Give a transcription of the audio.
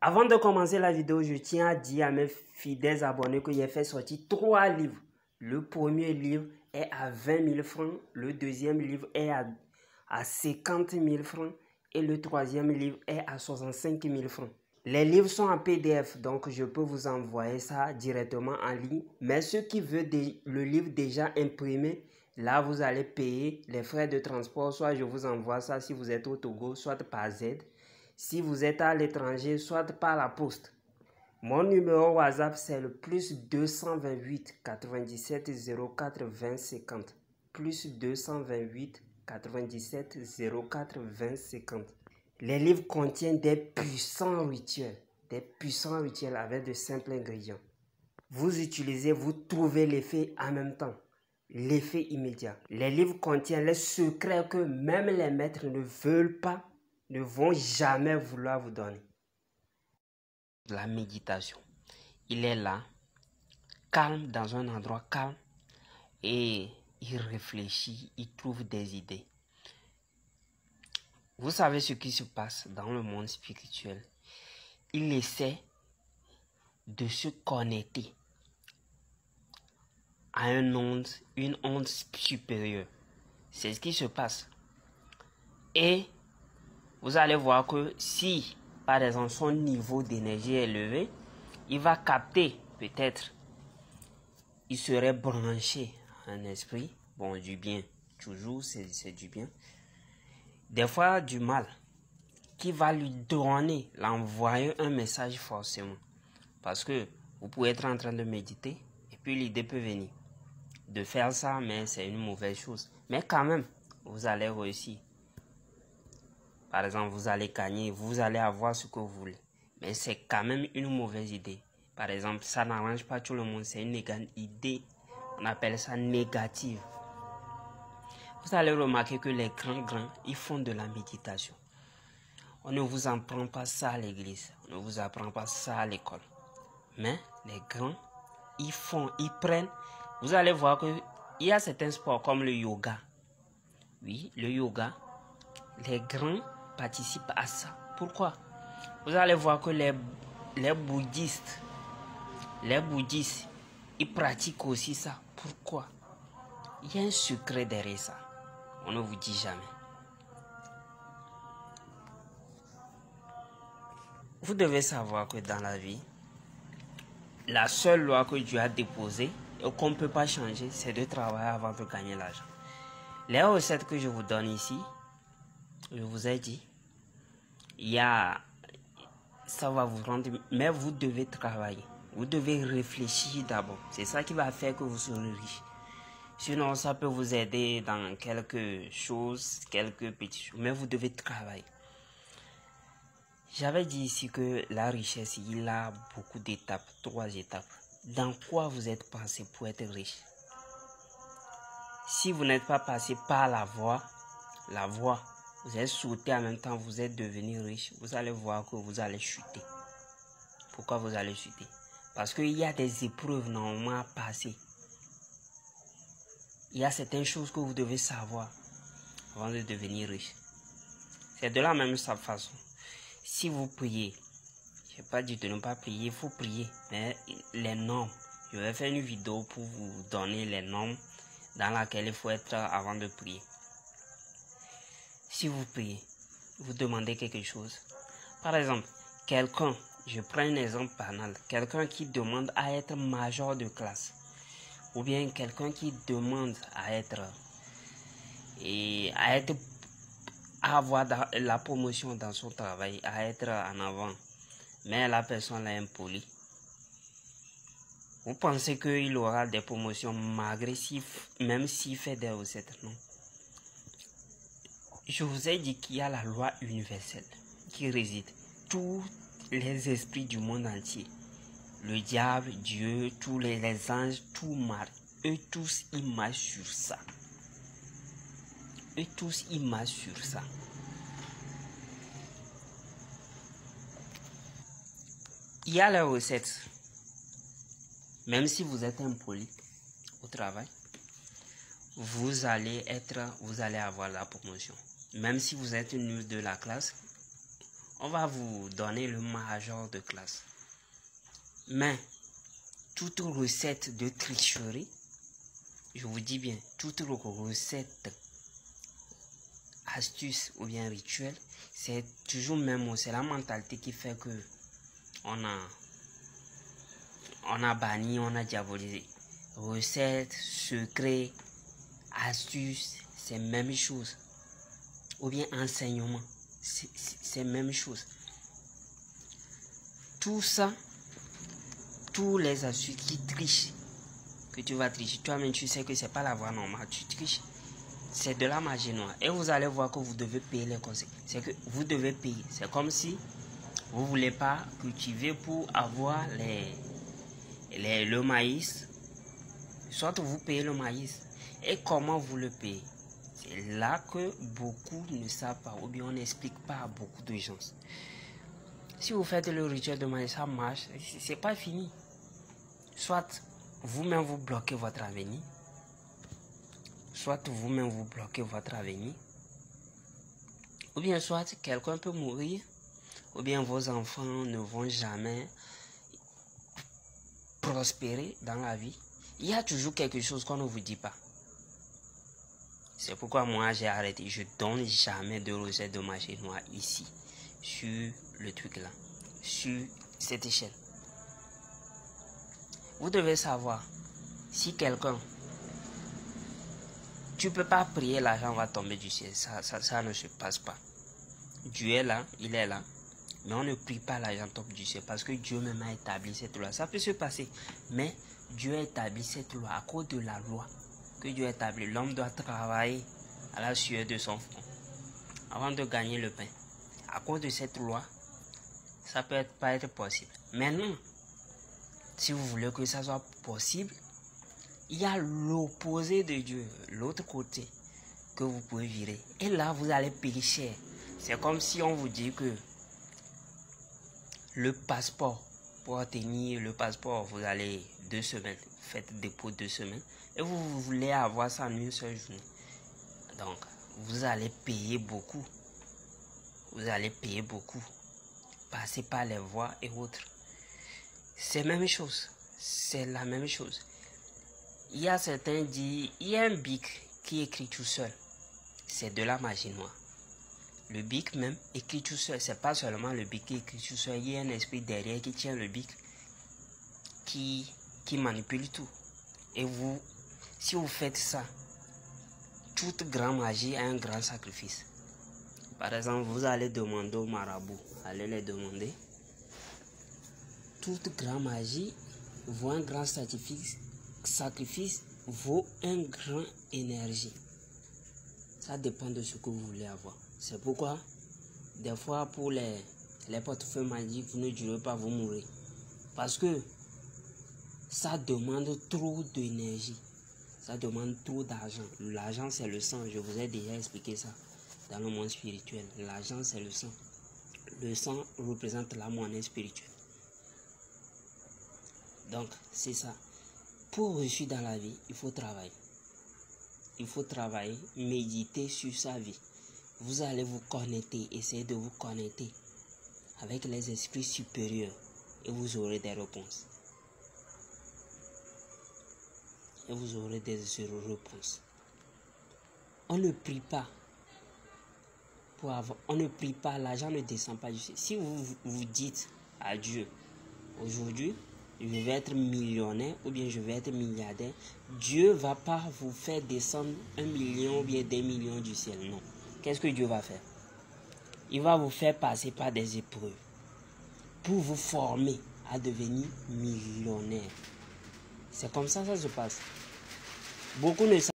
Avant de commencer la vidéo, je tiens à dire à mes fidèles abonnés que j'ai fait sortir 3 livres. Le premier livre est à 20 000 francs, le deuxième livre est à 50 000 francs et le troisième livre est à 65 000 francs. Les livres sont en PDF, donc je peux vous envoyer ça directement en ligne. Mais ceux qui veulent le livre déjà imprimé, là vous allez payer les frais de transport. Soit je vous envoie ça si vous êtes au Togo, soit par Z. Si vous êtes à l'étranger, soit par la poste. Mon numéro WhatsApp, c'est le plus 228 97 04 20 50. Plus 228 97 04 20 50. Les livres contiennent des puissants rituels avec de simples ingrédients. Vous utilisez, vous trouvez l'effet en même temps, l'effet immédiat. Les livres contiennent les secrets que même les maîtres ne veulent pas, ne vont jamais vouloir vous donner. La méditation. Il est là, calme, dans un endroit calme, et il réfléchit, il trouve des idées. Vous savez ce qui se passe dans le monde spirituel. Il essaie de se connecter à une onde supérieure. C'est ce qui se passe. Et vous allez voir que si, par exemple, son niveau d'énergie est élevé, il va capter, peut-être, il serait branché à un esprit, bon, du bien, toujours c'est du bien, des fois du mal, qui va lui donner, l'envoyer un message forcément. Parce que vous pouvez être en train de méditer, et puis l'idée peut venir de faire ça, mais c'est une mauvaise chose. Mais quand même, vous allez réussir. Par exemple, vous allez gagner, vous allez avoir ce que vous voulez. Mais c'est quand même une mauvaise idée. Par exemple, ça n'arrange pas tout le monde. C'est une idée, on appelle ça négative. Vous allez remarquer que les grands, ils font de la méditation. On ne vous apprend pas ça à l'église. On ne vous apprend pas ça à l'école. Mais les grands, ils prennent. Vous allez voir qu'il y a certains sports comme le yoga. Oui, le yoga. Les grands participent à ça. Pourquoi? Vous allez voir que les bouddhistes, ils pratiquent aussi ça. Pourquoi? Il y a un secret derrière ça. On ne vous dit jamais. Vous devez savoir que dans la vie, la seule loi que Dieu a déposée et qu'on ne peut pas changer, c'est de travailler avant de gagner l'argent. Les recettes que je vous donne ici, je vous ai dit, ça va vous rendre, mais vous devez travailler. Vous devez réfléchir d'abord. C'est ça qui va faire que vous serez riche. Sinon, ça peut vous aider dans quelques choses, quelques petites choses, mais vous devez travailler. J'avais dit ici que la richesse, il a beaucoup d'étapes, 3 étapes. Dans quoi vous êtes passé pour être riche? Si vous n'êtes pas passé par la voie, vous êtes sauté en même temps, vous êtes devenu riche, vous allez voir que vous allez chuter. Pourquoi vous allez chuter? Parce qu'il y a des épreuves normalement à passer. Il y a certaines choses que vous devez savoir avant de devenir riche. C'est de la même façon. Si vous priez, je n'ai pas dit de ne pas prier, il faut prier. Mais les normes, je vais faire une vidéo pour vous donner les normes dans lesquelles il faut être avant de prier. Si vous priez, vous demandez quelque chose. Par exemple, quelqu'un, je prends un exemple banal, quelqu'un qui demande à être major de classe. Ou bien quelqu'un qui demande à avoir la promotion dans son travail, à être en avant. Mais la personne est impolie. Vous pensez qu'il aura des promotions malgré même s'il fait des recettes? Non. Je vous ai dit qu'il y a la loi universelle qui réside. Tous les esprits du monde entier, le diable, Dieu, tous les anges, tout mal, eux tous ils marchent sur ça. Eux tous ils marchent sur ça. Il y a les recettes. Même si vous êtes impoli au travail, vous allez avoir la promotion. Même si vous êtes nul de la classe, on va vous donner le major de classe. Mais toute recette de tricherie, je vous dis bien, toute recette, astuce ou bien rituel, c'est toujours même, c'est la mentalité qui fait que on a banni, on a diabolisé. Recettes, secrets, astuces, c'est même chose. Ou bien enseignement, c'est même chose. Tout ça, tous les astuces qui trichent, que tu vas tricher, toi-même tu sais que c'est pas la voie normale, tu triches, c'est de la magie noire. Et vous allez voir que vous devez payer les conséquences. C'est que vous devez payer. C'est comme si vous voulez pas cultiver pour avoir le maïs. Soit vous payez le maïs. Et comment vous le payez? C'est là que beaucoup ne savent pas, ou bien on n'explique pas à beaucoup de gens. Si vous faites le rituel de maïs, ça marche, c'est pas fini. Soit vous-même vous bloquez votre avenir, soit vous-même vous bloquez votre avenir, ou bien soit quelqu'un peut mourir, ou bien vos enfants ne vont jamais prospérer dans la vie. Il y a toujours quelque chose qu'on ne vous dit pas. C'est pourquoi moi j'ai arrêté. Je donne jamais de recettes de magie noire ici, sur le truc là, sur cette échelle. Vous devez savoir, si quelqu'un, tu peux pas prier, l'argent va tomber du ciel. Ça ne se passe pas. Dieu est là, il est là. Mais on ne prie pas l'argent tombe du ciel parce que Dieu même a établi cette loi. Ça peut se passer, mais Dieu a établi cette loi à cause de la loi que Dieu a établie. L'homme doit travailler à la sueur de son front avant de gagner le pain. À cause de cette loi, ça peut pas être possible. Maintenant, si vous voulez que ça soit possible, il y a l'opposé de Dieu, l'autre côté, que vous pouvez virer. Et là, vous allez payer cher. C'est comme si on vous dit que le passeport, pour obtenir le passeport, vous allez 2 semaines, faites dépôt 2 semaines, et vous voulez avoir ça en une seule journée. Donc, vous allez payer beaucoup. Vous allez payer beaucoup. Passer par les voies et autres. C'est la même chose. C'est la même chose. Il y a certains dit, il y a un bic qui écrit tout seul. C'est de la magie noire. Le bic même écrit tout seul. C'est pas seulement le bic qui écrit tout seul. Il y a un esprit derrière qui tient le bic, qui manipule tout. Et vous, si vous faites ça, toute grande magie a un grand sacrifice. Par exemple, vous allez demander au marabout, allez les demander. Toute grande magie vaut un grand sacrifice vaut un grand énergie. Ça dépend de ce que vous voulez avoir. C'est pourquoi, des fois, pour les portefeuilles magiques, vous ne durez pas, vous mourrez. Parce que ça demande trop d'énergie. Ça demande trop d'argent. L'argent, c'est le sang. Je vous ai déjà expliqué ça dans le monde spirituel. L'argent, c'est le sang. Le sang représente la monnaie spirituelle. Donc, c'est ça. Pour réussir dans la vie, il faut travailler. Il faut travailler, méditer sur sa vie. Vous allez vous connecter, essayer de vous connecter avec les esprits supérieurs et vous aurez des réponses. Et vous aurez des réponses. On ne prie pas pour avoir. On ne prie pas, l'argent ne descend pas du ciel. Si vous dites à Dieu, aujourd'hui, je vais être millionnaire ou bien je vais être milliardaire, Dieu ne va pas vous faire descendre 1 million ou bien 2 millions du ciel. Non. Qu'est-ce que Dieu va faire? Il va vous faire passer par des épreuves pour vous former à devenir millionnaire. C'est comme ça que ça se passe. Beaucoup ne savent